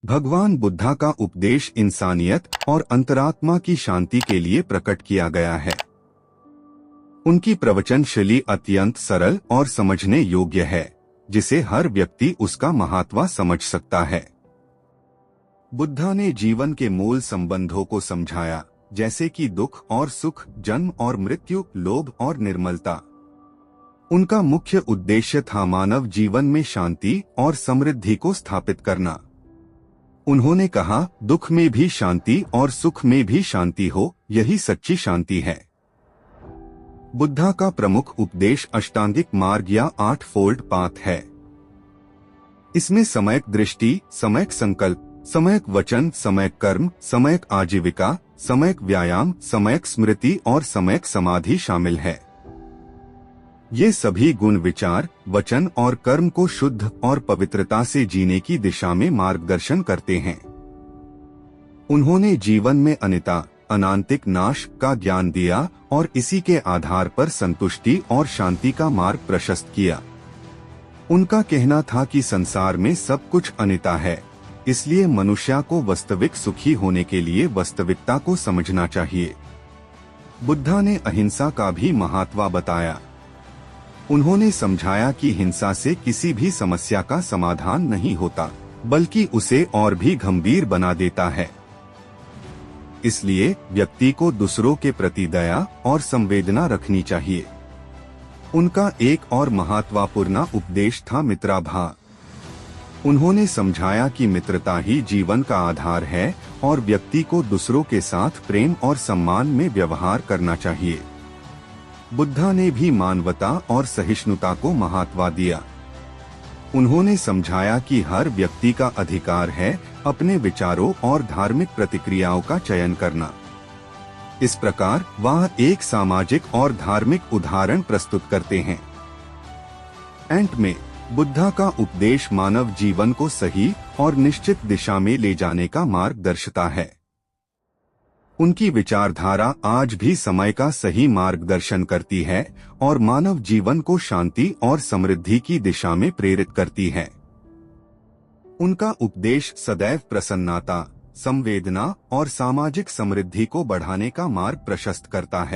भगवान बुद्धा का उपदेश इंसानियत और अंतरात्मा की शांति के लिए प्रकट किया गया है। उनकी प्रवचन शैली अत्यंत सरल और समझने योग्य है, जिसे हर व्यक्ति उसका महत्व समझ सकता है। बुद्धा ने जीवन के मूल संबंधों को समझाया, जैसे कि दुख और सुख, जन्म और मृत्यु, लोभ और निर्मलता। उनका मुख्य उद्देश्य था मानव जीवन में शांति और समृद्धि को स्थापित करना। उन्होंने कहा, दुख में भी शांति और सुख में भी शांति हो, यही सच्ची शांति है। बुद्धा का प्रमुख उपदेश अष्टांगिक मार्ग या 8 फोल्ड पाथ है। इसमें सम्यक दृष्टि, सम्यक संकल्प, सम्यक वचन, सम्यक कर्म, सम्यक आजीविका, सम्यक व्यायाम, सम्यक स्मृति और सम्यक समाधि शामिल है। ये सभी गुण विचार, वचन और कर्म को शुद्ध और पवित्रता से जीने की दिशा में मार्गदर्शन करते हैं। उन्होंने जीवन में अनिता, अनांतिक नाश का ज्ञान दिया और इसी के आधार पर संतुष्टि और शांति का मार्ग प्रशस्त किया। उनका कहना था कि संसार में सब कुछ अनिता है, इसलिए मनुष्य को वास्तविक सुखी होने के लिए वास्तविकता को समझना चाहिए। बुद्धा ने अहिंसा का भी महत्व बताया। उन्होंने समझाया कि हिंसा से किसी भी समस्या का समाधान नहीं होता, बल्कि उसे और भी गंभीर बना देता है। इसलिए व्यक्ति को दूसरों के प्रति दया और संवेदना रखनी चाहिए। उनका एक और महत्वपूर्ण उपदेश था मित्रभाव। उन्होंने समझाया कि मित्रता ही जीवन का आधार है और व्यक्ति को दूसरों के साथ प्रेम और सम्मान में व्यवहार करना चाहिए। बुद्धा ने भी मानवता और सहिष्णुता को महत्व दिया। उन्होंने समझाया कि हर व्यक्ति का अधिकार है अपने विचारों और धार्मिक प्रतिक्रियाओं का चयन करना। इस प्रकार वह एक सामाजिक और धार्मिक उदाहरण प्रस्तुत करते हैं। अंत में बुद्धा का उपदेश मानव जीवन को सही और निश्चित दिशा में ले जाने का मार्ग दर्शाता है। उनकी विचारधारा आज भी समय का सही मार्गदर्शन करती है और मानव जीवन को शांति और समृद्धि की दिशा में प्रेरित करती है। उनका उपदेश सदैव प्रसन्नता, संवेदना और सामाजिक समृद्धि को बढ़ाने का मार्ग प्रशस्त करता है।